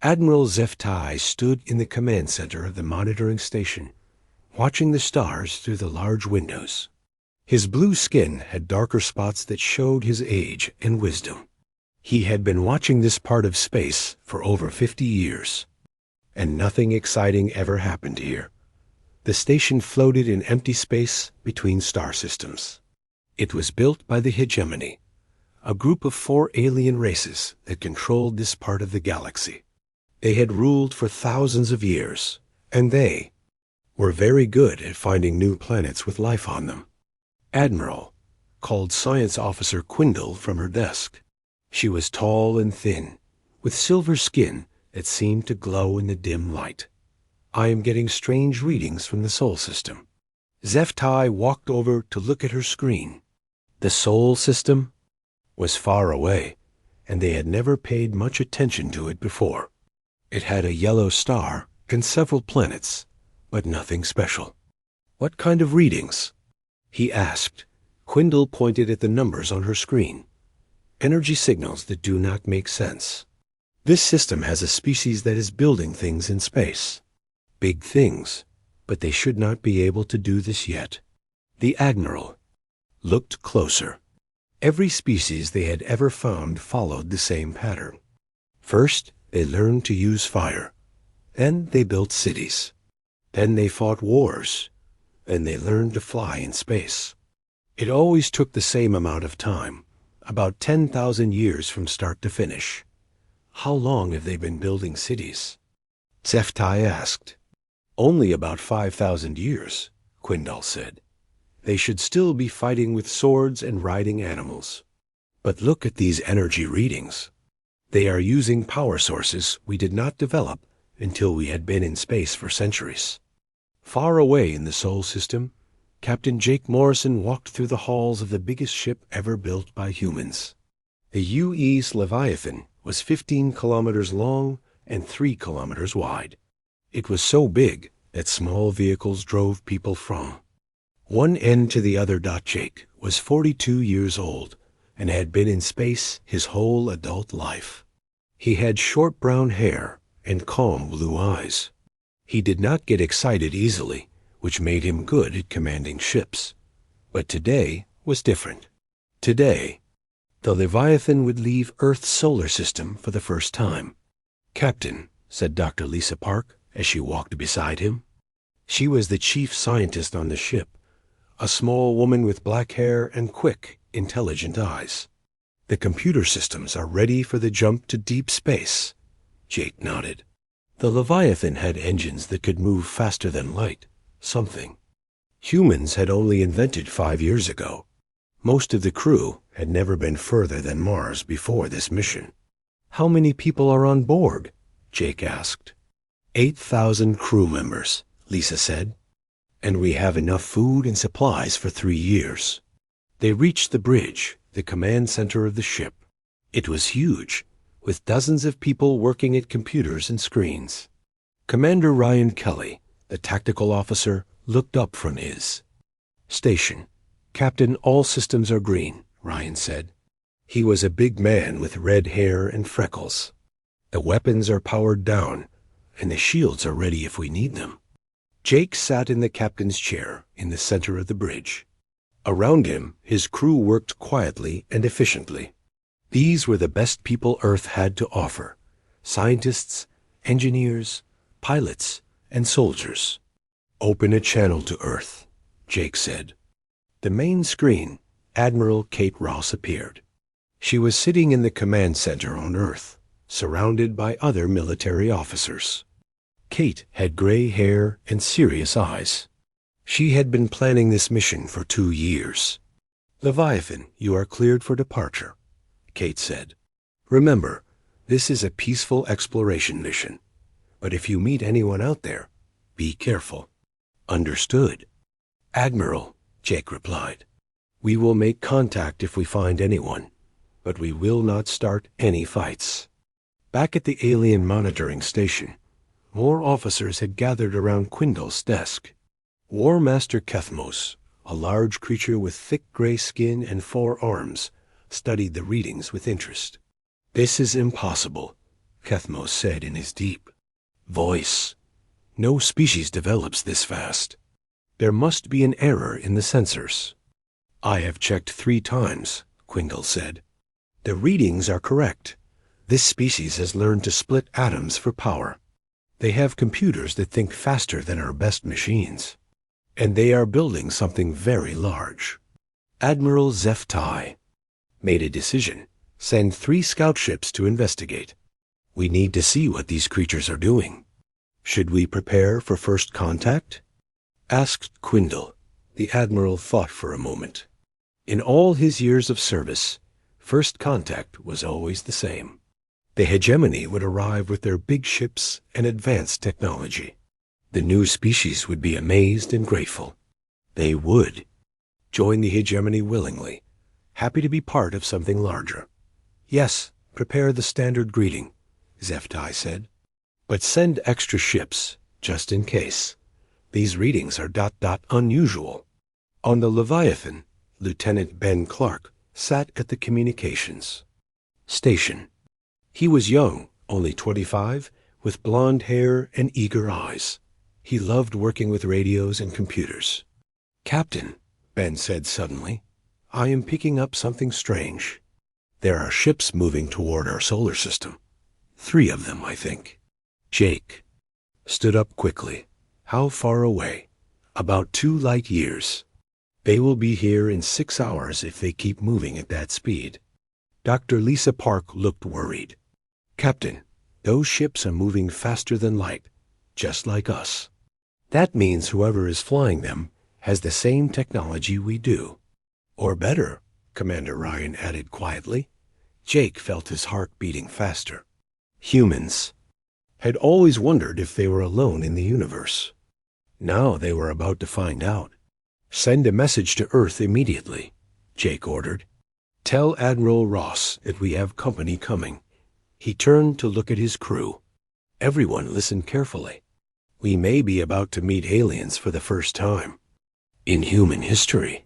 Admiral Zeftai stood in the command center of the monitoring station, watching the stars through the large windows. His blue skin had darker spots that showed his age and wisdom. He had been watching this part of space for over 50 years, and nothing exciting ever happened here. The station floated in empty space between star systems. It was built by the Hegemony, a group of 4 alien races that controlled this part of the galaxy. They had ruled for thousands of years, and they were very good at finding new planets with life on them. Admiral called Science Officer Quindle from her desk. She was tall and thin, with silver skin that seemed to glow in the dim light. "I am getting strange readings from the Sol System." Zeftai walked over to look at her screen. The Sol System was far away, and they had never paid much attention to it before. It had a yellow star and several planets, but nothing special. "What kind of readings?" he asked. Quindle pointed at the numbers on her screen. "Energy signals that do not make sense. This system has a species that is building things in space. Big things, but they should not be able to do this yet." The Admiral looked closer. Every species they had ever found followed the same pattern. First, they learned to use fire. Then they built cities. Then they fought wars. Then they learned to fly in space. It always took the same amount of time, about 10,000 years from start to finish. "How long have they been building cities?" Zeftai asked. "Only about 5,000 years, Quindle said. "They should still be fighting with swords and riding animals. But look at these energy readings. They are using power sources we did not develop until we had been in space for centuries." Far away in the Sol System, Captain Jake Morrison walked through the halls of the biggest ship ever built by humans. The UE's Leviathan was 15 kilometers long and 3 kilometers wide. It was so big that small vehicles drove people from one end to the other. Jake was 42 years old and had been in space his whole adult life. He had short brown hair and calm blue eyes. He did not get excited easily, which made him good at commanding ships. But today was different. Today, the Leviathan would leave Earth's solar system for the first time. "Captain," said Dr. Lisa Park as she walked beside him. She was the chief scientist on the ship, a small woman with black hair and quick, intelligent eyes. "The computer systems are ready for the jump to deep space." Jake nodded. The Leviathan had engines that could move faster than light, something humans had only invented 5 years ago. Most of the crew had never been further than Mars before this mission. "How many people are on board?" Jake asked. 8,000 crew members, Lisa said. "And we have enough food and supplies for 3 years." They reached the bridge, the command center of the ship. It was huge, with dozens of people working at computers and screens. Commander Ryan Kelly, the tactical officer, looked up from his station. "Captain, all systems are green," Ryan said. He was a big man with red hair and freckles. "The weapons are powered down, and the shields are ready if we need them." Jake sat in the captain's chair in the center of the bridge. Around him, his crew worked quietly and efficiently. These were the best people Earth had to offer: scientists, engineers, pilots, and soldiers. "Open a channel to Earth," Jake said. The main screen, Admiral Kate Ross appeared. She was sitting in the command center on Earth, surrounded by other military officers. Kate had gray hair and serious eyes. She had been planning this mission for 2 years. "Leviathan, you are cleared for departure," Kate said. "Remember, this is a peaceful exploration mission. But if you meet anyone out there, be careful." "Understood." "Admiral," Jake replied, "we will make contact if we find anyone, but we will not start any fights." Back at the alien monitoring station, more officers had gathered around Quindle's desk. War Master Kethmos, a large creature with thick gray skin and 4 arms, studied the readings with interest. "This is impossible," Kethmos said in his deep voice. No species develops this fast. There must be an error in the sensors. I have checked 3 times, Quingle said. The readings are correct. This species has learned to split atoms for power. They have computers that think faster than our best machines. And they are building something very large. Admiral Zeftai made a decision. Send 3 scout ships to investigate. We need to see what these creatures are doing. Should we prepare for first contact? Asked Quindle. The Admiral thought for a moment. In all his years of service, first contact was always the same. The hegemony would arrive with their big ships and advanced technology. The new species would be amazed and grateful. They would join the hegemony willingly, happy to be part of something larger. Yes, prepare the standard greeting, Zeftai said. But send extra ships, just in case. These readings are ... unusual. On the Leviathan, Lieutenant Ben Clark sat at the communications station. He was young, only 25, with blond hair and eager eyes. He loved working with radios and computers. Captain, Ben said suddenly, I am picking up something strange. There are ships moving toward our solar system. 3 of them, I think. Jake stood up quickly. How far away? About 2 light years. They will be here in 6 hours if they keep moving at that speed. Dr. Lisa Park looked worried. Captain, those ships are moving faster than light, just like us. That means whoever is flying them has the same technology we do. Or better, Commander Ryan added quietly. Jake felt his heart beating faster. Humans had always wondered if they were alone in the universe. Now they were about to find out. Send a message to Earth immediately, Jake ordered. Tell Admiral Ross that we have company coming. He turned to look at his crew. Everyone listened carefully. We may be about to meet aliens for the first time in human history.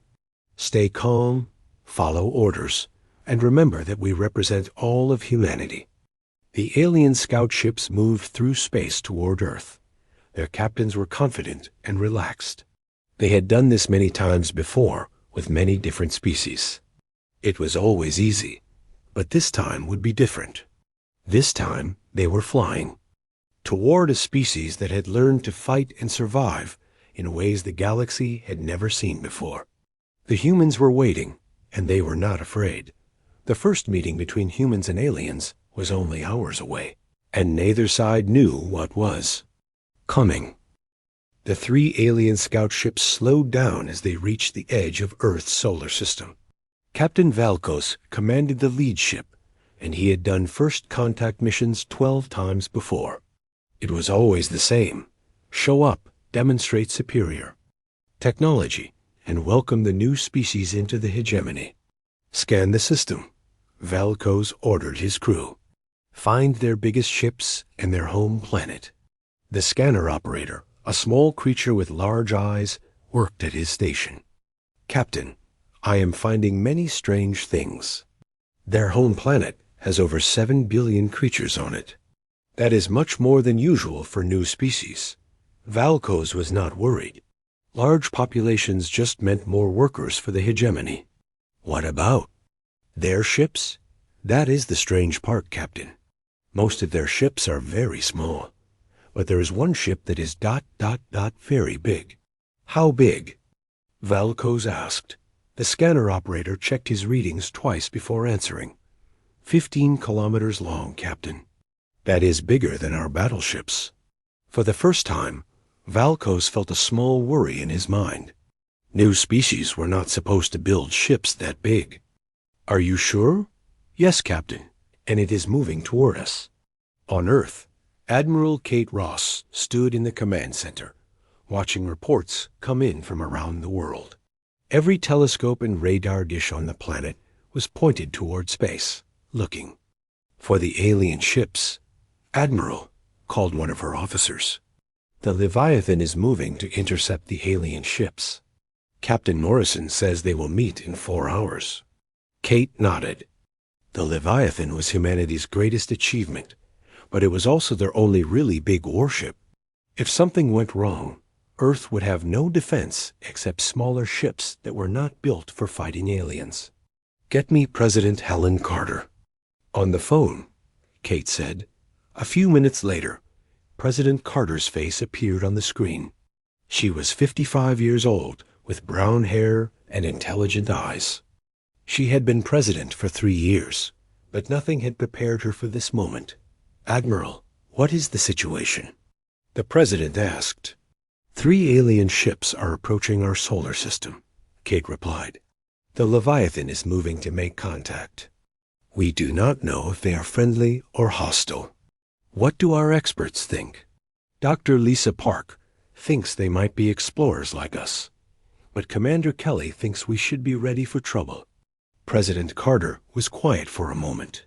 Stay calm, follow orders, and remember that we represent all of humanity. The alien scout ships moved through space toward Earth. Their captains were confident and relaxed. They had done this many times before with many different species. It was always easy, but this time would be different. This time they were flying toward a species that had learned to fight and survive in ways the galaxy had never seen before. The humans were waiting, and they were not afraid. The first meeting between humans and aliens was only hours away, and neither side knew what was coming. The 3 alien scout ships slowed down as they reached the edge of Earth's solar system. Captain Valkos commanded the lead ship, and he had done first contact missions 12 times before. It was always the same. Show up, demonstrate superior technology, and welcome the new species into the hegemony. Scan the system. Valkos ordered his crew. Find their biggest ships and their home planet. The scanner operator, a small creature with large eyes, worked at his station. Captain, I am finding many strange things. Their home planet has over 7 billion creatures on it. That is much more than usual for new species. Valkos was not worried. Large populations just meant more workers for the hegemony. What about their ships? That is the strange part, Captain. Most of their ships are very small, but there is one ship that is ... very big. How big? Valkos asked. The scanner operator checked his readings twice before answering. 15 kilometers long, Captain. That is bigger than our battleships. For the first time, Valkos felt a small worry in his mind. New species were not supposed to build ships that big. Are you sure? Yes, Captain, and it is moving toward us. On Earth, Admiral Kate Ross stood in the command center, watching reports come in from around the world. Every telescope and radar dish on the planet was pointed toward space, looking for the alien ships. Admiral, called one of her officers. The Leviathan is moving to intercept the alien ships. Captain Morrison says they will meet in 4 hours. Kate nodded. The Leviathan was humanity's greatest achievement. but it was also their only really big warship. If something went wrong, Earth would have no defense except smaller ships that were not built for fighting aliens. "Get me President Helen Carter." "On the phone," Kate said. A few minutes later, President Carter's face appeared on the screen. She was 55 years old, with brown hair and intelligent eyes. She had been president for 3 years, but nothing had prepared her for this moment. "Admiral, what is the situation?" The president asked. "3 alien ships are approaching our solar system," Kate replied. "The Leviathan is moving to make contact. We do not know if they are friendly or hostile. What do our experts think?" Dr. Lisa Park thinks they might be explorers like us, but Commander Kelly thinks we should be ready for trouble. President Carter was quiet for a moment.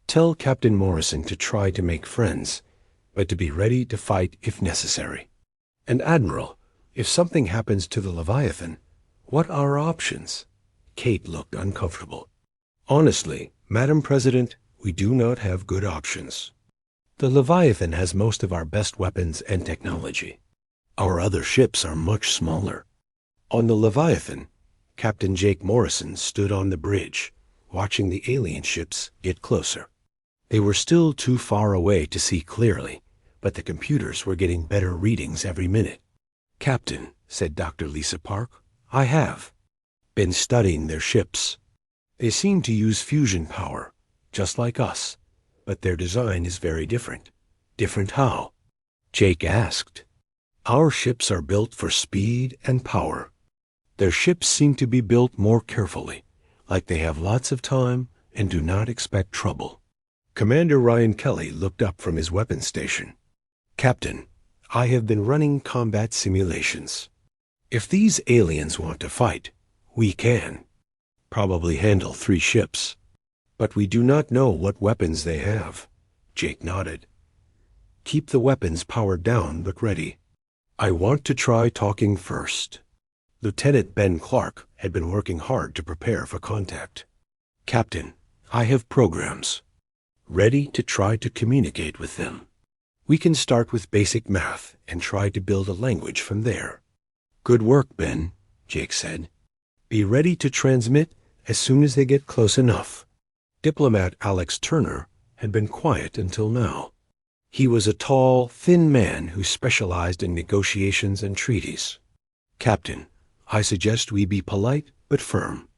"Tell Captain Morrison to try to make friends, but to be ready to fight if necessary. And Admiral, if something happens to the Leviathan, what are our options?" Kate looked uncomfortable. "Honestly, Madam President, we do not have good options. The Leviathan has most of our best weapons and technology. Our other ships are much smaller." On the Leviathan, Captain Jake Morrison stood on the bridge, watching the alien ships get closer. They were still too far away to see clearly, but the computers were getting better readings every minute. "Captain," said Dr. Lisa Park, "I have been studying their ships. They seem to use fusion power, just like us, but their design is very different." "Different how?" Jake asked. "Our ships are built for speed and power. Their ships seem to be built more carefully, like they have lots of time and do not expect trouble." Commander Ryan Kelly looked up from his weapons station. "Captain, I have been running combat simulations. If these aliens want to fight, we can. Probably handle 3 ships. But we do not know what weapons they have." Jake nodded. "Keep the weapons powered down but ready. I want to try talking first." Lieutenant Ben Clark had been working hard to prepare for contact. "Captain, I have programs. Ready to try to communicate with them. We can start with basic math and try to build a language from there." "Good work, Ben," Jake said. "Be ready to transmit as soon as they get close enough." Diplomat Alex Turner had been quiet until now. He was a tall, thin man who specialized in negotiations and treaties. "Captain, I suggest we be polite but firm.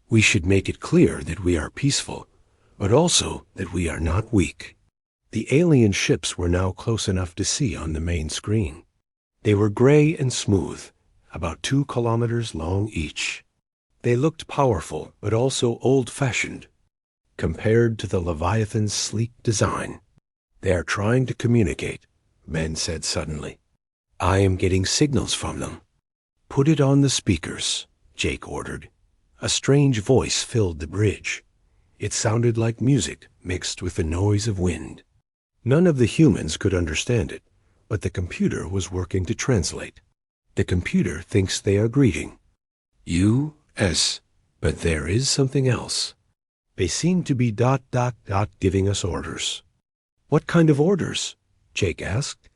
We should make it clear that we are peaceful, but also that we are not weak." The alien ships were now close enough to see on the main screen. They were gray and smooth, about 2 kilometers long each. They looked powerful but also old-fashioned, compared to the Leviathan's sleek design. "They are trying to communicate," Ben said suddenly. "I am getting signals from them." "Put it on the speakers," Jake ordered. A strange voice filled the bridge. It sounded like music mixed with the noise of wind. None of the humans could understand it, but the computer was working to translate. The computer thinks they are greeting. U.S., but there is something else. They seem to be ... giving us orders. "What kind of orders?" Jake asked.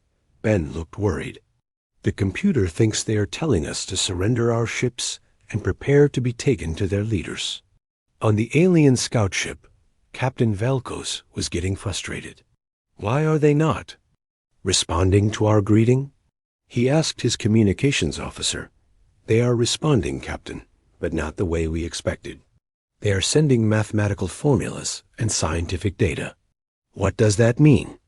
Ben looked worried. "The computer thinks they are telling us to surrender our ships and prepare to be taken to their leaders." On the alien scout ship, Captain Velkos was getting frustrated. "Why are they not responding to our greeting?" He asked his communications officer. "They are responding, Captain, but not the way we expected. They are sending mathematical formulas and scientific data." "What does that mean?"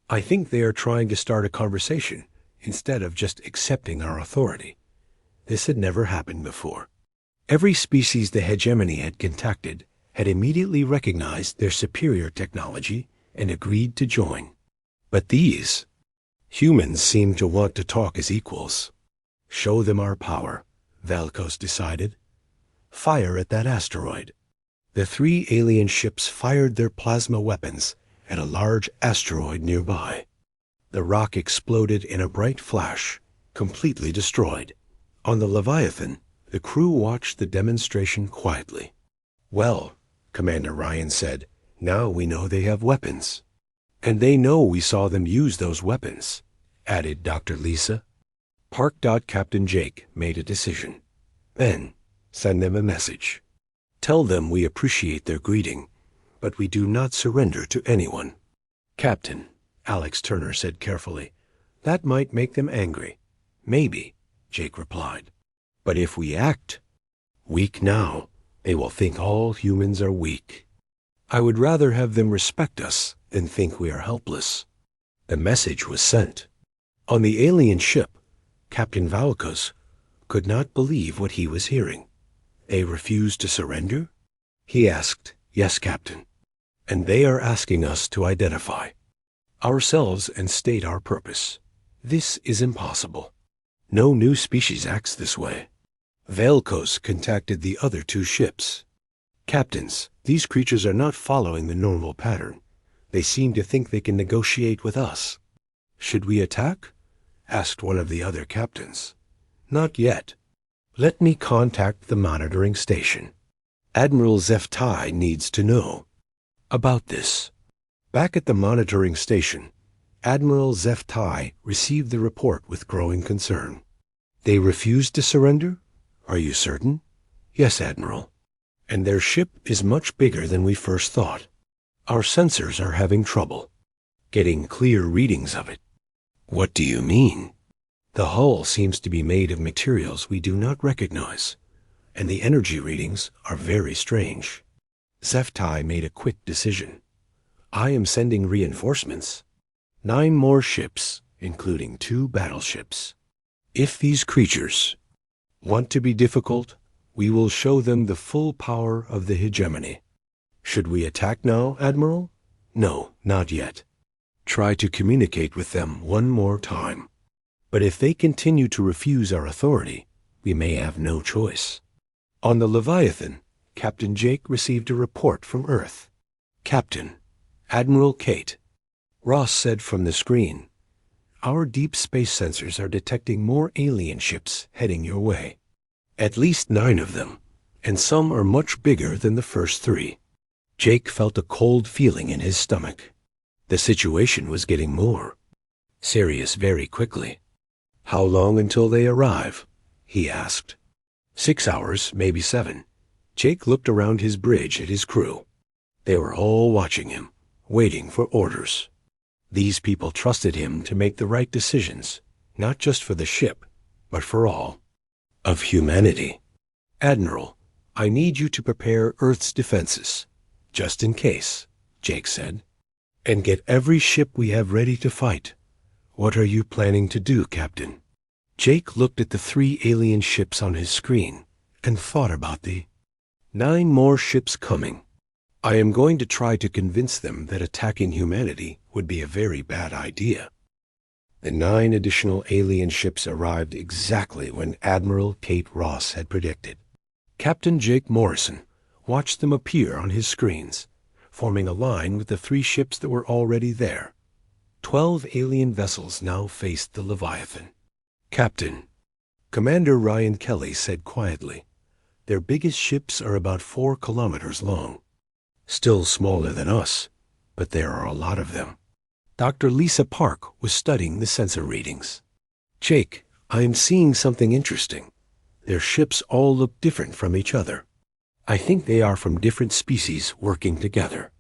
"I think they are trying to start a conversation instead of just accepting our authority. This had never happened before." Every species the hegemony had contacted had immediately recognized their superior technology and agreed to join. But these humans seemed to want to talk as equals. "Show them our power," Velkos decided. "Fire at that asteroid." The 3 alien ships fired their plasma weapons at a large asteroid nearby. The rock exploded in a bright flash, completely destroyed. On the Leviathan, the crew watched the demonstration quietly. "Well," Commander Ryan said, "now we know they have weapons." And they know we saw them use those weapons, added Dr. Lisa. Park. Captain Jake made a decision. Then, send them a message. Tell them we appreciate their greeting, but we do not surrender to anyone. Captain, Alex Turner said carefully, that might make them angry. Maybe, Jake replied. But if we act weak now, they will think all humans are weak. I would rather have them respect us than think we are helpless. The message was sent. On the alien ship, Captain Valkos could not believe what he was hearing. They refused to surrender? He asked, Yes, Captain. And they are asking us to identify ourselves and state our purpose. This is impossible. No new species acts this way. Valkos contacted the other two ships. Captains, these creatures are not following the normal pattern. They seem to think they can negotiate with us. Should we attack? Asked one of the other captains. Not yet. Let me contact the monitoring station. Admiral Zeftai needs to know about this. Back at the monitoring station, Admiral Zeftai received the report with growing concern. They refused to surrender? Are you certain? Yes, Admiral. And their ship is much bigger than we first thought. Our sensors are having trouble getting clear readings of it. What do you mean? The hull seems to be made of materials we do not recognize, and the energy readings are very strange. Zeftai made a quick decision. I am sending reinforcements. 9 more ships, including 2 battleships. If these creatures want to be difficult, we will show them the full power of the hegemony. Should we attack now, Admiral? No, not yet. Try to communicate with them one more time. But if they continue to refuse our authority, we may have no choice. On the Leviathan, Captain Jake received a report from Earth. Captain, Admiral Kate. Ross said from the screen, our deep space sensors are detecting more alien ships heading your way. At least 9 of them, and some are much bigger than the first 3. Jake felt a cold feeling in his stomach. The situation was getting more serious very quickly. How long until they arrive? He asked. 6 hours, maybe 7. Jake looked around his bridge at his crew. They were all watching him, waiting for orders. These people trusted him to make the right decisions, not just for the ship, but for all of humanity. Admiral, I need you to prepare Earth's defenses, just in case, Jake said, and get every ship we have ready to fight. What are you planning to do, Captain? Jake looked at the 3 alien ships on his screen and thought about the 9 more ships coming. I am going to try to convince them that attacking humanity would be a very bad idea. The 9 additional alien ships arrived exactly when Admiral Kate Ross had predicted. Captain Jake Morrison watched them appear on his screens, forming a line with the 3 ships that were already there. 12 alien vessels now faced the Leviathan. Captain, Commander Ryan Kelly said quietly, their biggest ships are about 4 kilometers long. Still smaller than us, but there are a lot of them. Dr. Lisa Park was studying the sensor readings. Jake, I am seeing something interesting. Their ships all look different from each other. I think they are from different species working together.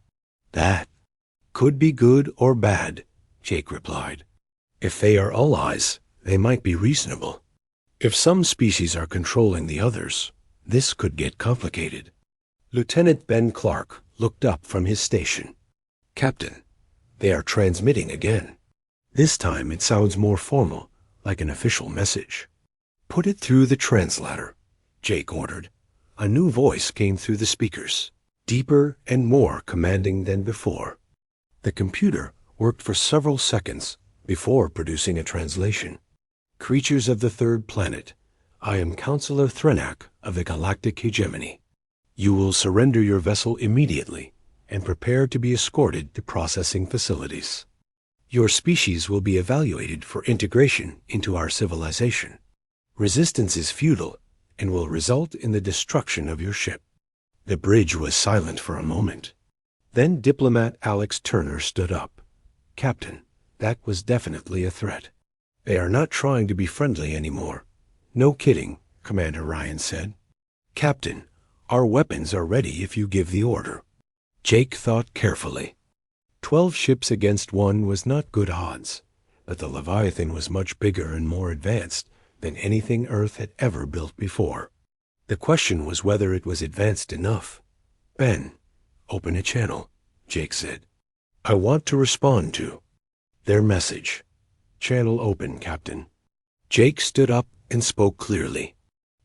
That could be good or bad, Jake replied. If they are allies, they might be reasonable. If some species are controlling the others, this could get complicated. Lieutenant Ben Clark looked up from his station. Captain, they are transmitting again. This time it sounds more formal, like an official message. Put it through the translator, Jake ordered. A new voice came through the speakers, deeper and more commanding than before. The computer worked for several seconds before producing a translation. Creatures of the 3rd planet, I am Counselor Threnak of the Galactic Hegemony. You will surrender your vessel immediately and prepare to be escorted to processing facilities. Your species will be evaluated for integration into our civilization. Resistance is futile and will result in the destruction of your ship. The bridge was silent for a moment. Then diplomat Alex Turner stood up. Captain, that was definitely a threat. They are not trying to be friendly anymore. No kidding, Commander Ryan said. Captain, our weapons are ready if you give the order. Jake thought carefully. 12 ships against one was not good odds, but the Leviathan was much bigger and more advanced than anything Earth had ever built before. The question was whether it was advanced enough. Ben, open a channel, Jake said. I want to respond to their message. Channel open, Captain. Jake stood up and spoke clearly.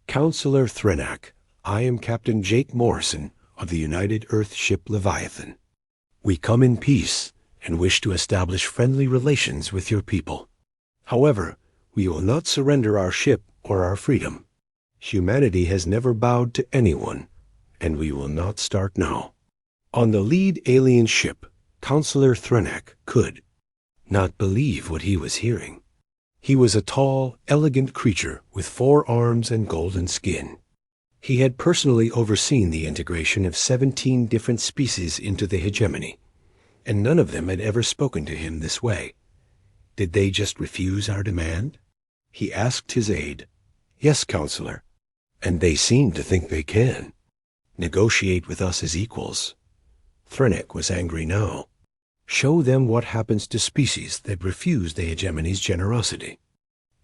Counselor Threnak, I am Captain Jake Morrison of the United Earth ship Leviathan. We come in peace and wish to establish friendly relations with your people. However, we will not surrender our ship or our freedom. Humanity has never bowed to anyone, and we will not start now. On the lead alien ship, Counselor Threnak could not believe what he was hearing. He was a tall, elegant creature with 4 arms and golden skin. He had personally overseen the integration of 17 different species into the hegemony, and none of them had ever spoken to him this way. Did they just refuse our demand? He asked his aide. Yes, Counselor. And they seem to think they can negotiate with us as equals. Threnak was angry now. Show them what happens to species that refuse the hegemony's generosity.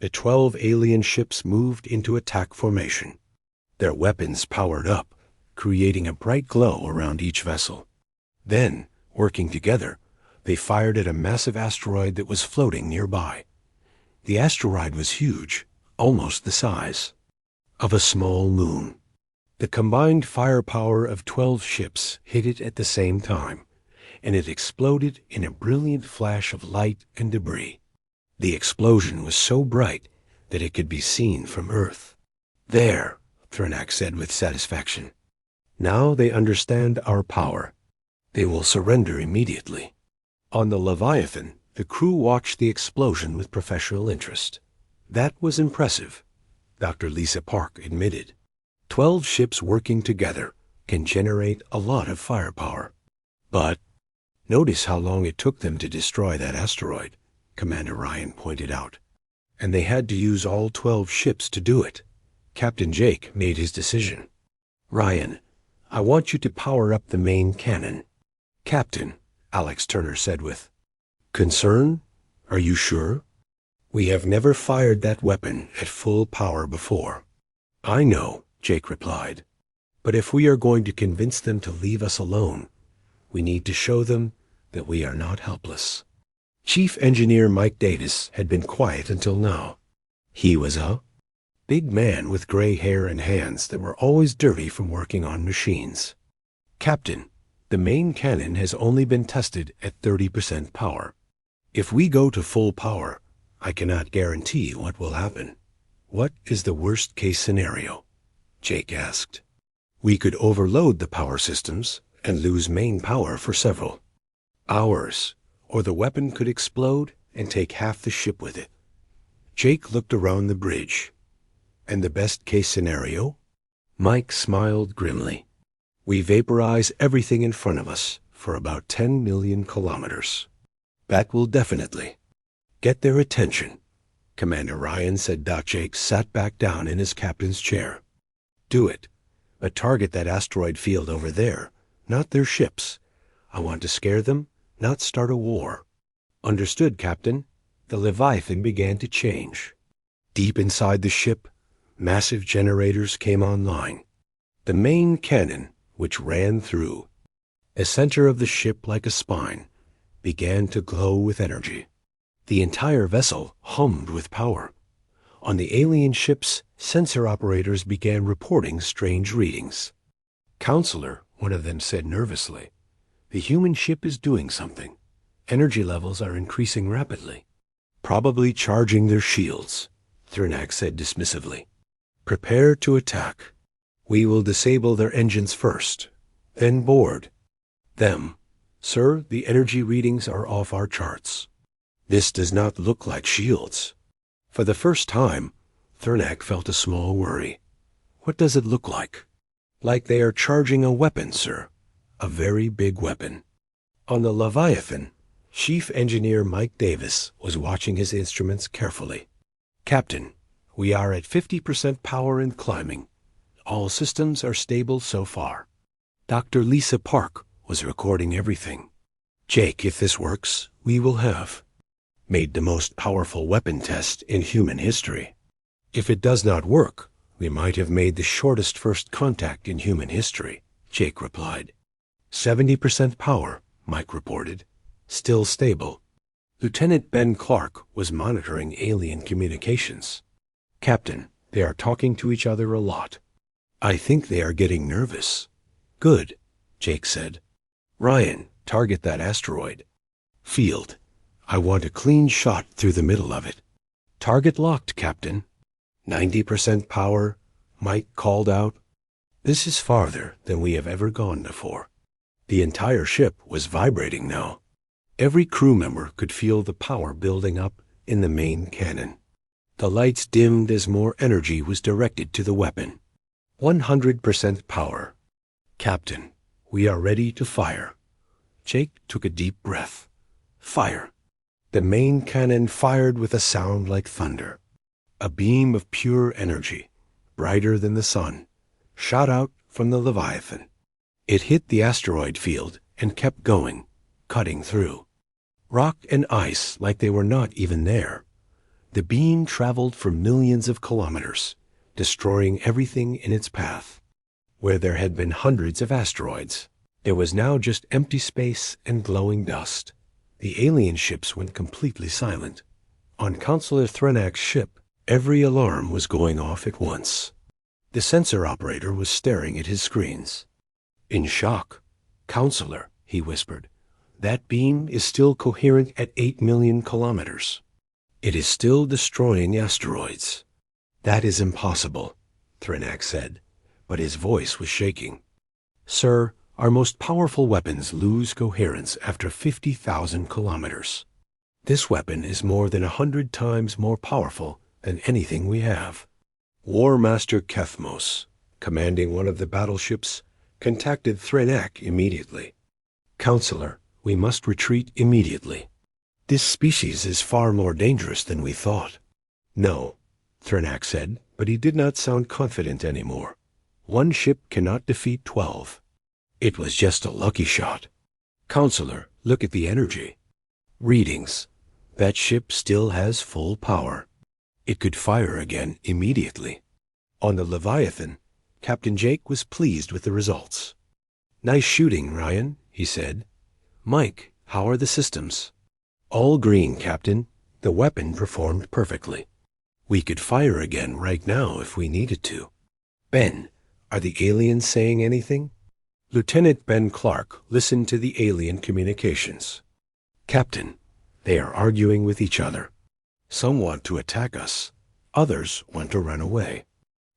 The 12 alien ships moved into attack formation. Their weapons powered up, creating a bright glow around each vessel. Then, working together, they fired at a massive asteroid that was floating nearby. The asteroid was huge, almost the size of a small moon. The combined firepower of 12 ships hit it at the same time, and it exploded in a brilliant flash of light and debris. The explosion was so bright that it could be seen from Earth. There, Threnak said with satisfaction. Now they understand our power. They will surrender immediately. On the Leviathan, the crew watched the explosion with professional interest. That was impressive, Dr. Lisa Park admitted. 12 ships working together can generate a lot of firepower. But notice how long it took them to destroy that asteroid, Commander Ryan pointed out. And they had to use all 12 ships to do it. Captain Jake made his decision. Ryan, I want you to power up the main cannon. Captain, Alex Turner said with concern. Are you sure? We have never fired that weapon at full power before. I know, Jake replied. But if we are going to convince them to leave us alone, we need to show them that we are not helpless. Chief Engineer Mike Davis had been quiet until now. He was a big man with gray hair and hands that were always dirty from working on machines. Captain, the main cannon has only been tested at 30% power. If we go to full power, I cannot guarantee what will happen. What is the worst-case scenario? Jake asked. We could overload the power systems and lose main power for several hours, or the weapon could explode and take half the ship with it. Jake looked around the bridge. And the best-case scenario? Mike smiled grimly. We vaporize everything in front of us for about 10 million kilometers. That will definitely get their attention, Commander Ryan said. Jake sat back down in his captain's chair. Do it, but target that asteroid field over there, not their ships. I want to scare them, not start a war. Understood, Captain. The Leviathan began to change. Deep inside the ship, massive generators came online. The main cannon, which ran through the center of the ship like a spine, began to glow with energy. The entire vessel hummed with power. On the alien ships, sensor operators began reporting strange readings. Counselor, one of them said nervously, the human ship is doing something. Energy levels are increasing rapidly. Probably charging their shields, Threnak said dismissively. Prepare to attack. We will disable their engines first, then board them. Sir, the energy readings are off our charts. This does not look like shields. For the first time, Threnak felt a small worry. What does it look like? Like they are charging a weapon, sir. A very big weapon. On the Leviathan, Chief Engineer Mike Davis was watching his instruments carefully. Captain, we are at 50% power and climbing. All systems are stable so far. Dr. Lisa Park was recording everything. Jake, if this works, we will have made the most powerful weapon test in human history. If it does not work, we might have made the shortest first contact in human history, Jake replied. 70% power, Mike reported. Still stable. Lieutenant Ben Clark was monitoring alien communications. Captain, they are talking to each other a lot. I think they are getting nervous. Good, Jake said. Ryan, target that asteroid. Field, I want a clean shot through the middle of it. Target locked, Captain. 90% power, Mike called out. This is farther than we have ever gone before. The entire ship was vibrating now. Every crew member could feel the power building up in the main cannon. The lights dimmed as more energy was directed to the weapon. 100% power. Captain, we are ready to fire. Jake took a deep breath. Fire. The main cannon fired with a sound like thunder. A beam of pure energy, brighter than the sun, shot out from the Leviathan. It hit the asteroid field and kept going, cutting through. Rock and ice like they were not even there. The beam traveled for millions of kilometers, destroying everything in its path. Where there had been hundreds of asteroids, there was now just empty space and glowing dust. The alien ships went completely silent. On Counselor Threnak's ship, every alarm was going off at once. The sensor operator was staring at his screens. In shock. Counselor, he whispered, that beam is still coherent at 8 million kilometers. It is still destroying asteroids. That is impossible, Threnak said, but his voice was shaking. Sir, our most powerful weapons lose coherence after 50,000 kilometers. This weapon is more than 100 times more powerful than anything we have. War Master Kethmos, commanding one of the battleships, contacted Threnak immediately. Counselor, we must retreat immediately. This species is far more dangerous than we thought. No, Threnak said, but he did not sound confident anymore. One ship cannot defeat 12. It was just a lucky shot. Counselor, look at the energy. Readings. That ship still has full power. It could fire again immediately. On the Leviathan, Captain Jake was pleased with the results. Nice shooting, Ryan, he said. Mike, how are the systems? All green, Captain. The weapon performed perfectly. We could fire again right now if we needed to. Ben, are the aliens saying anything? Lieutenant Ben Clark listened to the alien communications. Captain, they are arguing with each other. Some want to attack us. Others want to run away.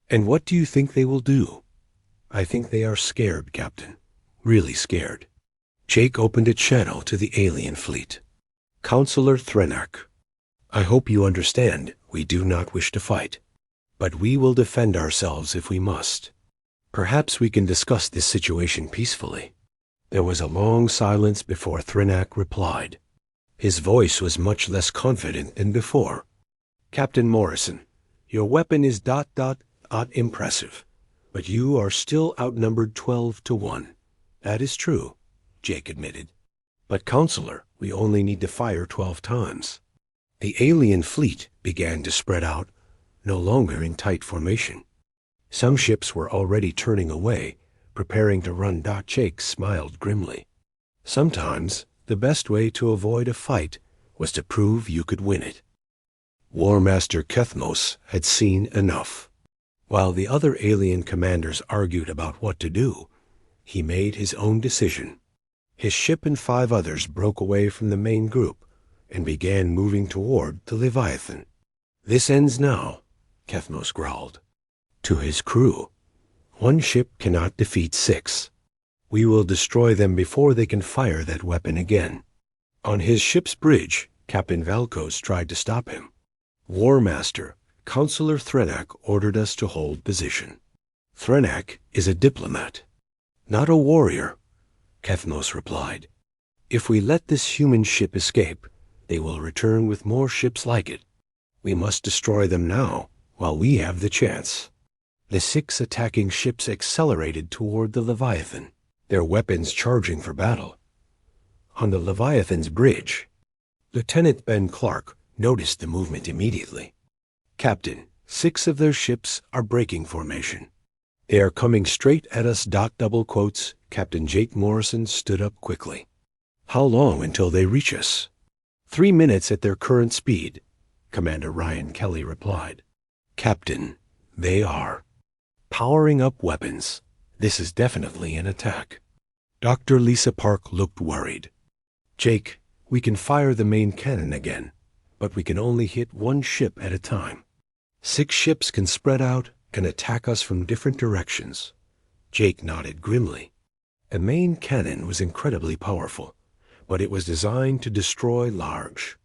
And what do you think they will do? I think they are scared, Captain. Really scared. Jake opened a channel to the alien fleet. Counselor Threnak, I hope you understand we do not wish to fight, but we will defend ourselves if we must. Perhaps we can discuss this situation peacefully. There was a long silence before Threnak replied. His voice was much less confident than before. Captain Morrison, your weapon is ... impressive, but you are still outnumbered 12-1. That is true, Jake admitted. But Counselor, we only need to fire 12 times. The alien fleet began to spread out, no longer in tight formation. Some ships were already turning away, preparing to run. Jake smiled grimly. Sometimes the best way to avoid a fight was to prove you could win it. War Master Kethmos had seen enough. While the other alien commanders argued about what to do, he made his own decision. His ship and 5 others broke away from the main group and began moving toward the Leviathan. This ends now, Kethmos growled. To his crew, 1 ship cannot defeat 6. We will destroy them before they can fire that weapon again. On his ship's bridge, Captain Valkos tried to stop him. War Master, Counselor Threnak ordered us to hold position. Threnak is a diplomat, not a warrior, Kethmos replied. If we let this human ship escape, they will return with more ships like it. We must destroy them now, while we have the chance." The 6 attacking ships accelerated toward the Leviathan, their weapons charging for battle. On the Leviathan's bridge, Lieutenant Ben Clark noticed the movement immediately. "Captain, 6 of their ships are breaking formation. They are coming straight at us." Double quotes. Captain Jake Morrison stood up quickly. "How long until they reach us?" 3 minutes at their current speed," Commander Ryan Kelly replied. "Captain, they are powering up weapons. This is definitely an attack." Dr. Lisa Park looked worried. "Jake, we can fire the main cannon again, but we can only hit 1 ship at a time. 6 ships can spread out and attack us from different directions." Jake nodded grimly. A main cannon was incredibly powerful, but it was designed to destroy large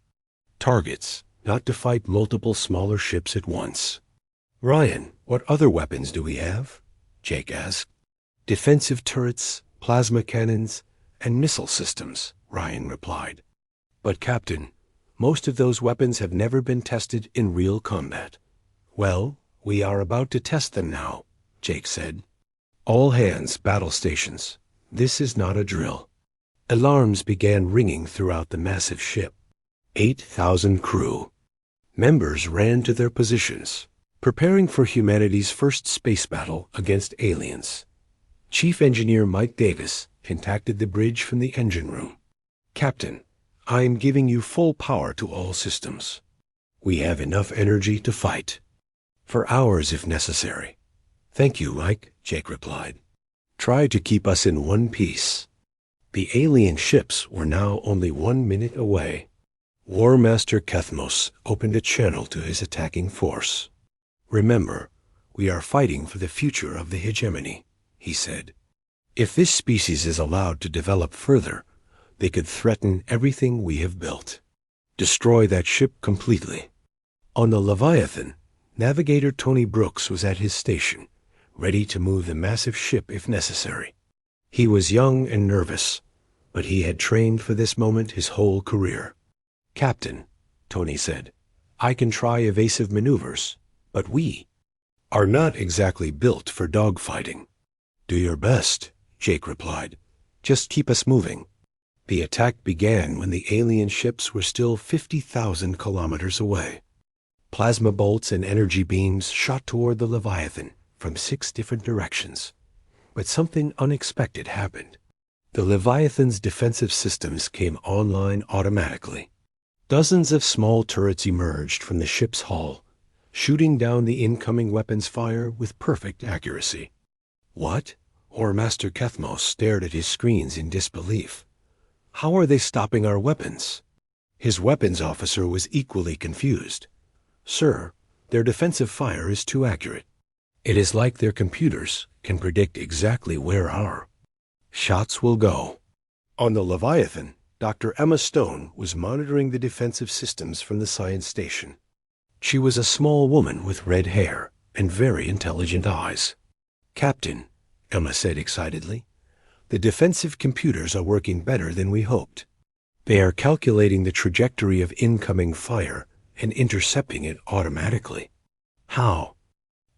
targets, not to fight multiple smaller ships at once. "Ryan, what other weapons do we have?" Jake asked. "Defensive turrets, plasma cannons, and missile systems," Ryan replied. "But Captain, most of those weapons have never been tested in real combat." "Well, we are about to test them now," Jake said. "All hands, battle stations. This is not a drill." Alarms began ringing throughout the massive ship. 8,000 crew members ran to their positions, preparing for humanity's first space battle against aliens. Chief Engineer Mike Davis contacted the bridge from the engine room. "Captain, I am giving you full power to all systems. We have enough energy to fight. For hours if necessary." "Thank you, Mike," Jake replied. "Try to keep us in one piece." The alien ships were now only 1 minute away. War Master Kethmos opened a channel to his attacking force. "Remember, we are fighting for the future of the hegemony," he said. "If this species is allowed to develop further, they could threaten everything we have built. Destroy that ship completely." On the Leviathan, Navigator Tony Brooks was at his station, ready to move the massive ship if necessary. He was young and nervous, but he had trained for this moment his whole career. "Captain," Tony said, "I can try evasive maneuvers, but we are not exactly built for dogfighting." "Do your best," Jake replied. "Just keep us moving." The attack began when the alien ships were still 50,000 kilometers away. Plasma bolts and energy beams shot toward the Leviathan from 6 different directions. But something unexpected happened. The Leviathan's defensive systems came online automatically. Dozens of small turrets emerged from the ship's hull, shooting down the incoming weapons fire with perfect accuracy. "What?" Or Master Kethmos stared at his screens in disbelief. "How are they stopping our weapons?" His weapons officer was equally confused. "Sir, their defensive fire is too accurate. It is like their computers can predict exactly where our shots will go." On the Leviathan, Dr. Emma Stone was monitoring the defensive systems from the science station. She was a small woman with red hair and very intelligent eyes. "Captain," Emma said excitedly, "the defensive computers are working better than we hoped. They are calculating the trajectory of incoming fire and intercepting it automatically." "How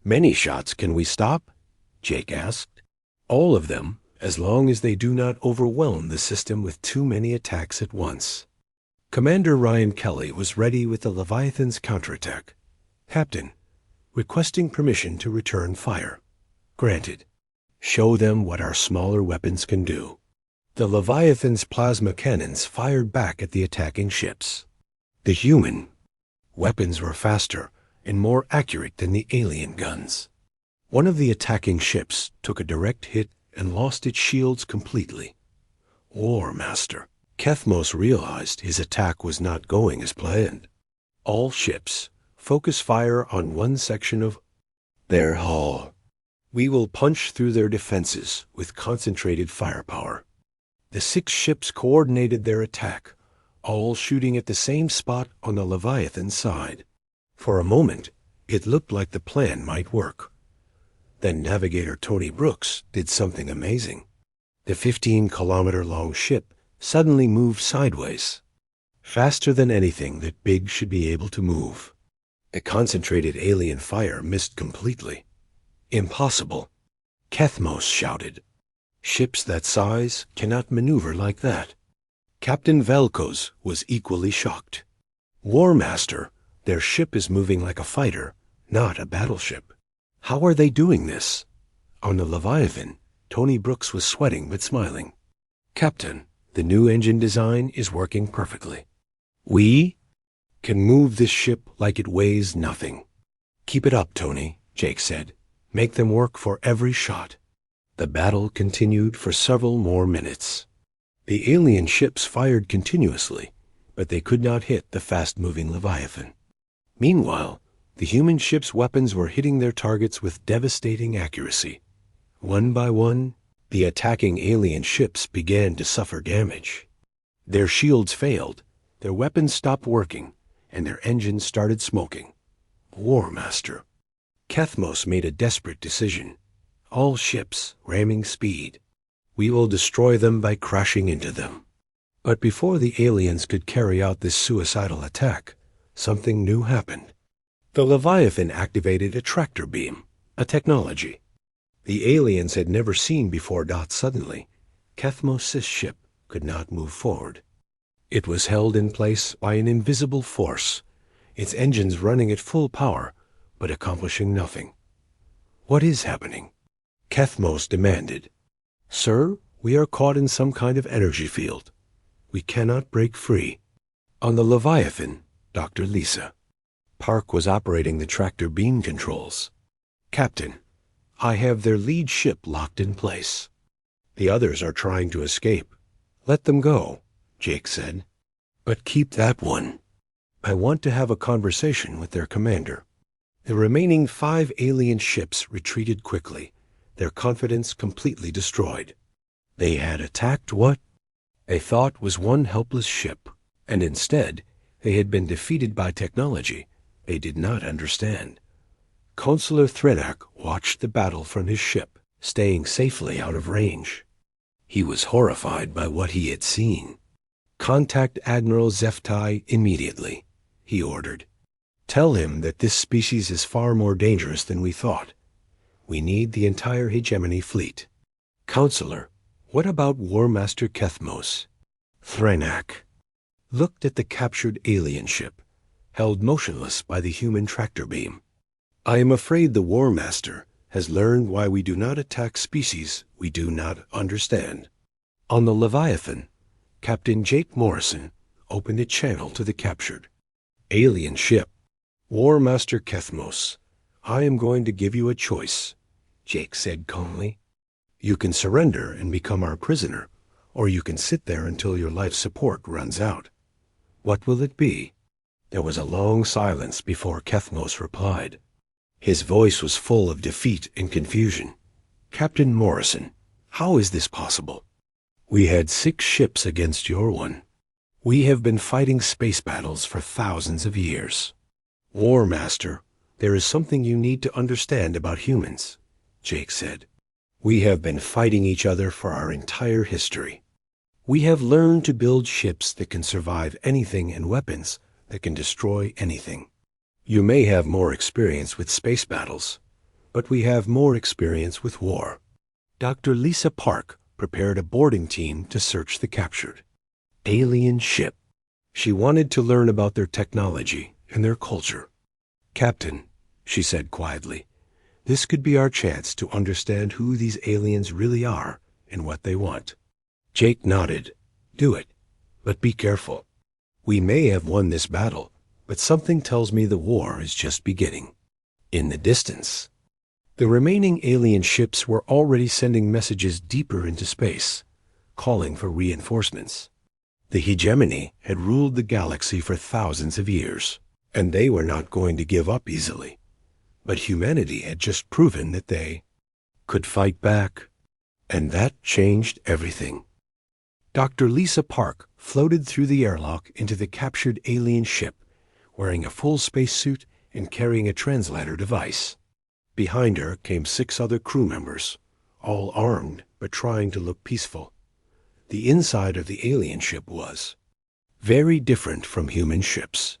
many shots can we stop?" Jake asked. "All of them, as long as they do not overwhelm the system with too many attacks at once." Commander Ryan Kelly was ready with the Leviathan's counterattack. "Captain, requesting permission to return fire." "Granted. Show them what our smaller weapons can do." The Leviathan's plasma cannons fired back at the attacking ships. The human weapons were faster and more accurate than the alien guns. One of the attacking ships took a direct hit and lost its shields completely. War Master Kethmos realized his attack was not going as planned. "All ships, focus fire on one section of their hull. We will punch through their defenses with concentrated firepower." The 6 ships coordinated their attack, all shooting at the same spot on the Leviathan side. For a moment, it looked like the plan might work. Then Navigator Tony Brooks did something amazing. The 15-kilometer-long ship suddenly moved sideways, faster than anything that big should be able to move. The concentrated alien fire missed completely. Impossible. Kethmos shouted. Ships that size cannot maneuver like that. Captain Velkos was equally shocked. War Master, their ship is moving like a fighter, not a battleship. How are they doing this? On the Leviathan, Tony Brooks was sweating but smiling. Captain, the new engine design is working perfectly. We can move this ship like it weighs nothing. Keep it up, Tony, Jake said. Make them work for every shot. The battle continued for several more minutes. The alien ships fired continuously, but they could not hit the fast-moving Leviathan. Meanwhile, the human ships' weapons were hitting their targets with devastating accuracy. One by one, the attacking alien ships began to suffer damage. Their shields failed, their weapons stopped working, and their engines started smoking. War Master. Kethmos made a desperate decision. All ships, ramming speed. We will destroy them by crashing into them. But before the aliens could carry out this suicidal attack, something new happened. The Leviathan activated a tractor beam, a technology the aliens had never seen before. Suddenly, Kethmos' ship could not move forward. It was held in place by an invisible force, its engines running at full power, but accomplishing nothing. What is happening? Kethmos demanded. Sir, we are caught in some kind of energy field. We cannot break free. On the Leviathan, Dr. Lisa. Park was operating the tractor beam controls. Captain, I have their lead ship locked in place. The others are trying to escape. Let them go, Jake said. But keep that one. I want to have a conversation with their commander. The remaining 5 alien ships retreated quickly, their confidence completely destroyed. They had attacked what they thought was one helpless ship, and instead they had been defeated by technology they did not understand. Consular Threnak watched the battle from his ship, staying safely out of range. He was horrified by what he had seen. Contact Admiral Zeftai immediately, he ordered. Tell him that this species is far more dangerous than we thought. We need the entire hegemony fleet. Counselor, what about War Master Kethmos? Threnak looked at the captured alien ship, held motionless by the human tractor beam. I am afraid the War Master has learned why we do not attack species we do not understand. On the Leviathan, Captain Jake Morrison opened a channel to the captured alien ship. War Master Kethmos, I am going to give you a choice, Jake said calmly. You can surrender and become our prisoner, or you can sit there until your life support runs out. What will it be? There was a long silence before Kethmos replied. His voice was full of defeat and confusion. Captain Morrison, how is this possible? We had 6 ships against your one. We have been fighting space battles for thousands of years. War Master, there is something you need to understand about humans, Jake said. We have been fighting each other for our entire history. We have learned to build ships that can survive anything and weapons that can destroy anything. You may have more experience with space battles, but we have more experience with war. Dr. Lisa Park prepared a boarding team to search the captured alien ship. She wanted to learn about their technology and their culture. Captain, she said quietly, this could be our chance to understand who these aliens really are and what they want. Jake nodded. Do it, but be careful. We may have won this battle, but something tells me the war is just beginning. In the distance, the remaining alien ships were already sending messages deeper into space, calling for reinforcements. The hegemony had ruled the galaxy for thousands of years, and they were not going to give up easily. But humanity had just proven that they could fight back, and that changed everything. Dr. Lisa Park floated through the airlock into the captured alien ship, wearing a full spacesuit and carrying a translator device. Behind her came 6 other crew members, all armed but trying to look peaceful. The inside of the alien ship was very different from human ships.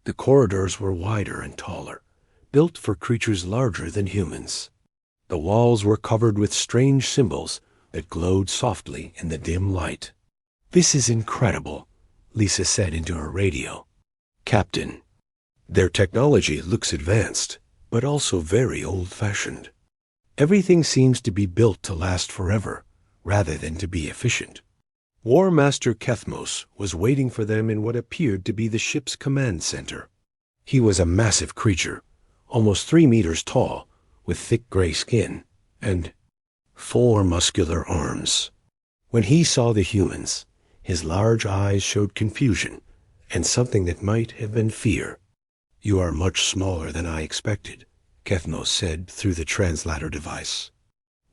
The corridors were wider and taller, built for creatures larger than humans. The walls were covered with strange symbols that glowed softly in the dim light. "This is incredible," Lisa said into her radio. "Captain, their technology looks advanced, but also very old-fashioned. Everything seems to be built to last forever, rather than to be efficient." War Master Kethmos was waiting for them in what appeared to be the ship's command center. He was a massive creature, almost 3 meters tall, with thick gray skin and 4 muscular arms. When he saw the humans, his large eyes showed confusion and something that might have been fear. "You are much smaller than I expected," Kethmos said through the translator device.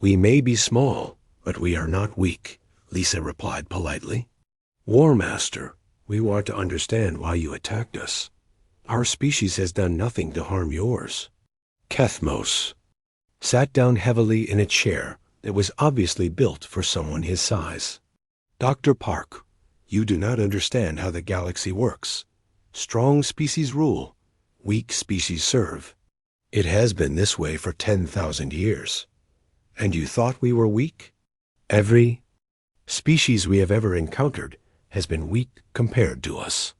"We may be small, but we are not weak," Lisa replied politely. "War Master, we want to understand why you attacked us. Our species has done nothing to harm yours." Kethmos sat down heavily in a chair that was obviously built for someone his size. "Dr. Park, you do not understand how the galaxy works. Strong species rule, weak species serve. It has been this way for 10,000 years. And you thought we were weak? Every species we have ever encountered has been weak compared to us.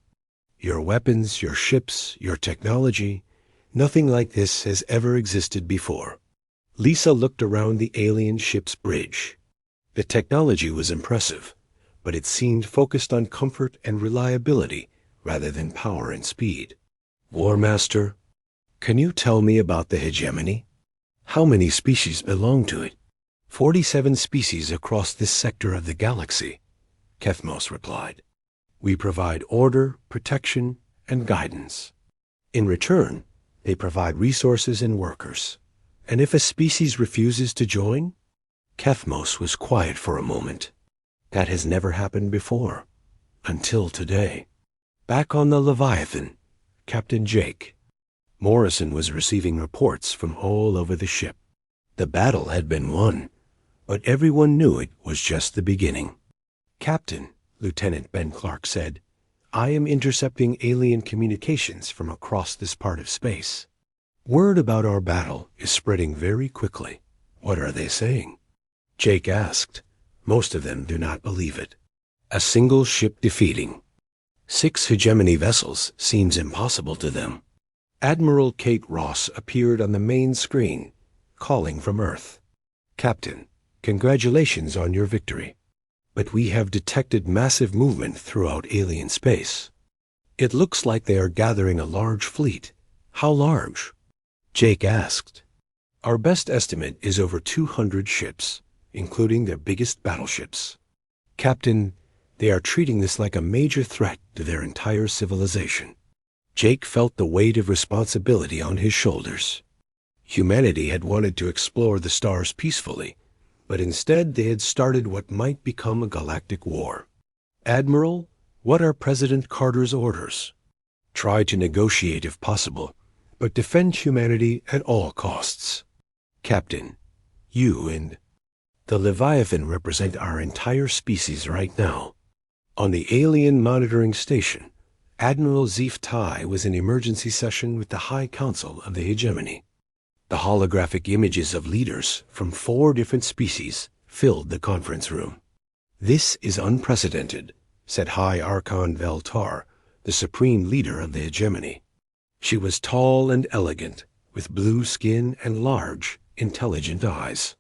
Your weapons, your ships, your technology, nothing like this has ever existed before." Lisa looked around the alien ship's bridge. The technology was impressive, but it seemed focused on comfort and reliability rather than power and speed. "War Master, can you tell me about the hegemony? How many species belong to it?" 47 species across this sector of the galaxy," Kethmos replied. "We provide order, protection, and guidance. In return, they provide resources and workers. And if a species refuses to join?" Kethmos was quiet for a moment. "That has never happened before, until today." Back on the Leviathan, Captain Jake Morrison was receiving reports from all over the ship. The battle had been won, but everyone knew it was just the beginning. "Captain," Lieutenant Ben Clark said, "I am intercepting alien communications from across this part of space. Word about our battle is spreading very quickly. What are they saying?" Jake asked. "Most of them do not believe it. A single ship defeating 6 hegemony vessels seems impossible to them." Admiral Kate Ross appeared on the main screen, calling from Earth. "Captain, congratulations on your victory. But we have detected massive movement throughout alien space. It looks like they are gathering a large fleet. How large?" Jake asked. "Our best estimate is over 200 ships, including their biggest battleships. Captain, they are treating this like a major threat to their entire civilization." Jake felt the weight of responsibility on his shoulders. Humanity had wanted to explore the stars peacefully, but instead they had started what might become a galactic war. "Admiral, what are President Carter's orders?" "Try to negotiate if possible, but defend humanity at all costs." "Captain, you and the Leviathan represent our entire species right now." On the alien monitoring station, Admiral Zeph Tai was in emergency session with the High Council of the Hegemony. The holographic images of leaders from 4 different species filled the conference room. "This is unprecedented," said High Archon Veltar, the supreme leader of the Hegemony. She was tall and elegant, with blue skin and large, intelligent eyes.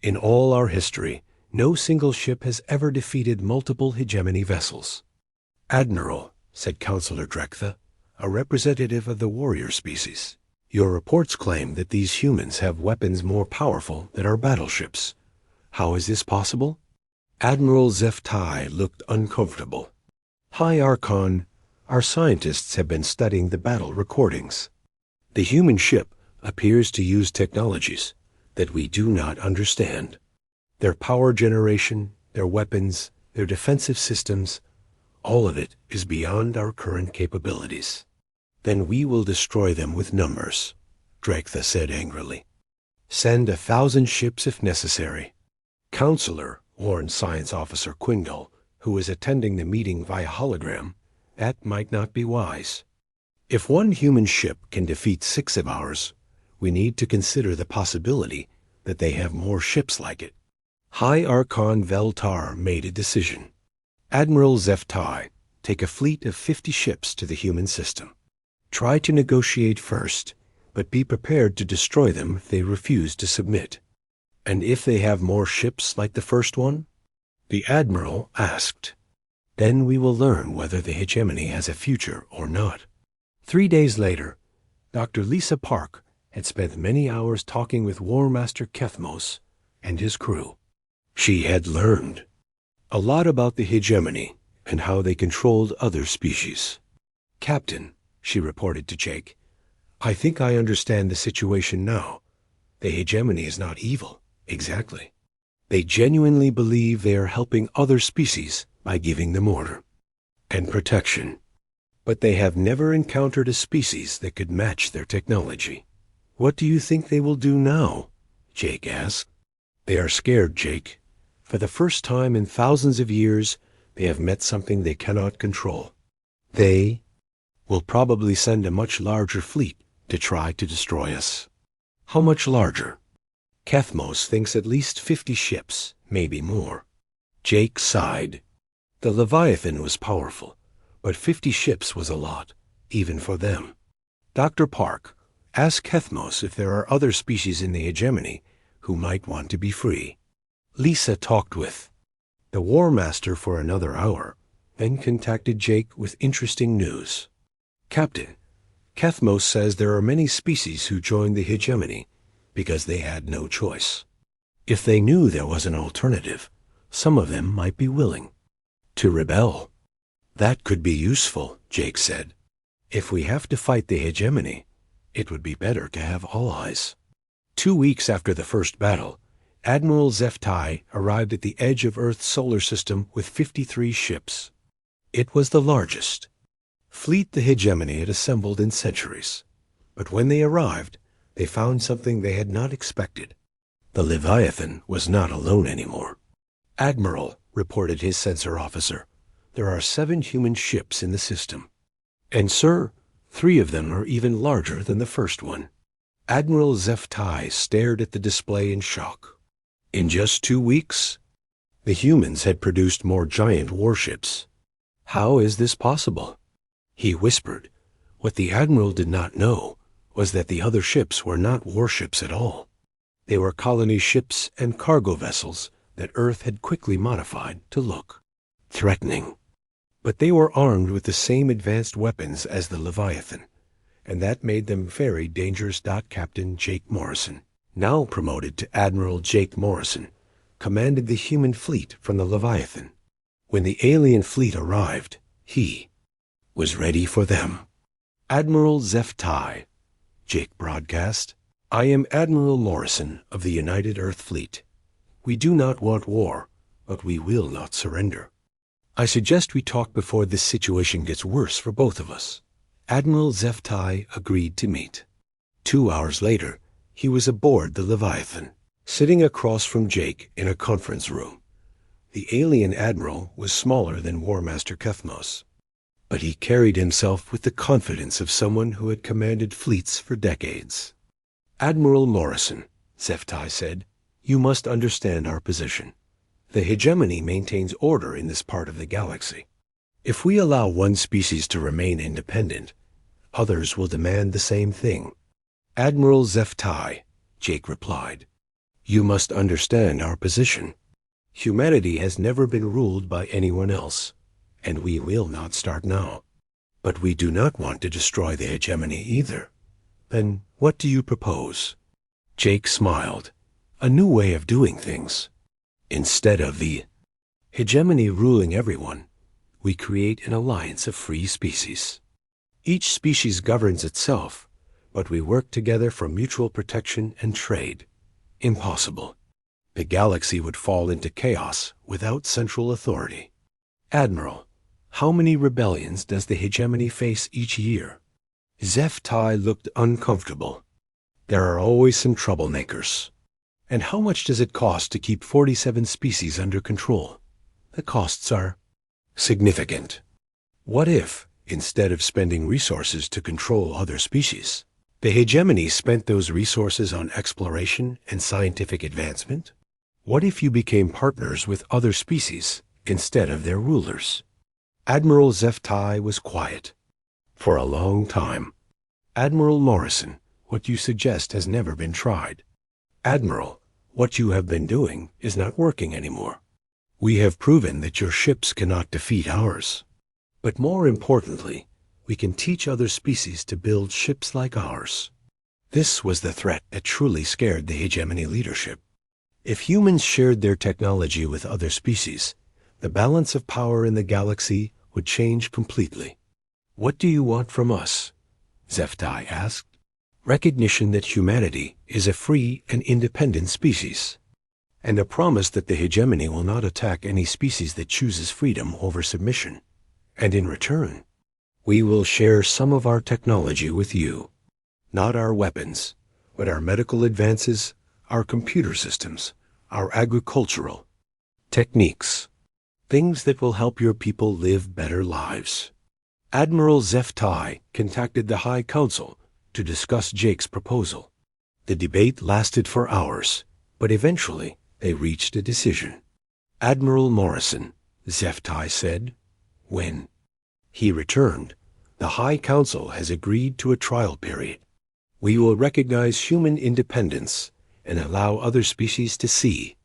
"In all our history, no single ship has ever defeated multiple hegemony vessels." "Admiral," said Counselor Drektha, a representative of the warrior species, "your reports claim that these humans have weapons more powerful than our battleships. How is this possible?" Admiral Zeph Tai looked uncomfortable. "High Archon, our scientists have been studying the battle recordings. The human ship appears to use technologies that we do not understand. Their power generation, their weapons, their defensive systems, all of it is beyond our current capabilities." "Then we will destroy them with numbers," Drektha said angrily. "Send 1,000 ships if necessary." "Counselor, warned Science Officer Quingle, who was attending the meeting via hologram. That might not be wise. If one human ship can defeat 6 of ours, we need to consider the possibility that they have more ships like it. High Archon Veltar made a decision. Admiral Zeftai, take a fleet of 50 ships to the human system. Try to negotiate first, but be prepared to destroy them if they refuse to submit. And if they have more ships like the first one? The Admiral asked. Then we will learn whether the hegemony has a future or not. 3 days later, Dr. Lisa Park had spent many hours talking with War Master Kethmos and his crew. She had learned a lot about the hegemony and how they controlled other species. Captain, she reported to Jake, I think I understand the situation now. The hegemony is not evil, exactly. They genuinely believe they are helping other species by giving them order and protection. But they have never encountered a species that could match their technology. What do you think they will do now? Jake asked. They are scared, Jake. For the first time in thousands of years, they have met something they cannot control. They will probably send a much larger fleet to try to destroy us. How much larger? Kethmos thinks at least 50 ships, maybe more. Jake sighed. The Leviathan was powerful, but 50 ships was a lot, even for them. Dr. Park, ask Kethmos if there are other species in the hegemony who might want to be free. Lisa talked with the War Master for another hour, then contacted Jake with interesting news. Captain, Kethmos says there are many species who joined the hegemony because they had no choice. If they knew there was an alternative, some of them might be willing to rebel. That could be useful, Jake said. If we have to fight the hegemony, it would be better to have allies. 2 weeks after the first battle, Admiral Zeftai arrived at the edge of Earth's solar system with 53 ships. It was the largest fleet the hegemony had assembled in centuries. But when they arrived, they found something they had not expected. The Leviathan was not alone anymore. Admiral, reported his sensor officer, there are 7 human ships in the system. And sir, 3 of them are even larger than the first one. Admiral Zeftai stared at the display in shock. In just 2 weeks, the humans had produced more giant warships. How is this possible? He whispered. What the Admiral did not know was that the other ships were not warships at all. They were colony ships and cargo vessels that Earth had quickly modified to look threatening. But they were armed with the same advanced weapons as the Leviathan, and that made them very dangerous. Captain Jake Morrison, now promoted to Admiral Jake Morrison, commanded the human fleet from the Leviathan. When the alien fleet arrived, he was ready for them. Admiral Zeftai, Jake broadcast, I am Admiral Morrison of the United Earth Fleet. We do not want war, but we will not surrender. I suggest we talk before this situation gets worse for both of us. Admiral Zeftai agreed to meet. 2 hours later, he was aboard the Leviathan, sitting across from Jake in a conference room. The alien admiral was smaller than War Master Kethmos, but he carried himself with the confidence of someone who had commanded fleets for decades. Admiral Morrison, Zeftai said, you must understand our position. The hegemony maintains order in this part of the galaxy. If we allow one species to remain independent, others will demand the same thing. Admiral Zeftai, Jake replied, you must understand our position. Humanity has never been ruled by anyone else, and we will not start now. But we do not want to destroy the hegemony either. Then what do you propose? Jake smiled. A new way of doing things. Instead of the hegemony ruling everyone, we create an alliance of free species. Each species governs itself, but we work together for mutual protection and trade. Impossible. The galaxy would fall into chaos without central authority. Admiral, how many rebellions does the hegemony face each year? Zeftai looked uncomfortable. There are always some troublemakers. And how much does it cost to keep 47 species under control? The costs are significant. What if, instead of spending resources to control other species, the hegemony spent those resources on exploration and scientific advancement? What if you became partners with other species instead of their rulers? Admiral Zeftai was quiet. For a long time. Admiral Morrison, what you suggest has never been tried. Admiral, what you have been doing is not working anymore. We have proven that your ships cannot defeat ours. But more importantly, we can teach other species to build ships like ours. This was the threat that truly scared the hegemony leadership. If humans shared their technology with other species, the balance of power in the galaxy would change completely. What do you want from us? Zeftai asked. Recognition that humanity is a free and independent species, and a promise that the hegemony will not attack any species that chooses freedom over submission. And in return, we will share some of our technology with you. Not our weapons, but our medical advances, our computer systems, our agricultural techniques, things that will help your people live better lives. Admiral Zeftai contacted the High Council to discuss Jake's proposal. The debate lasted for hours, but eventually they reached a decision. Admiral Morrison, Zeftai said, when he returned, the High Council has agreed to a trial period. We will recognize human independence and allow other species to see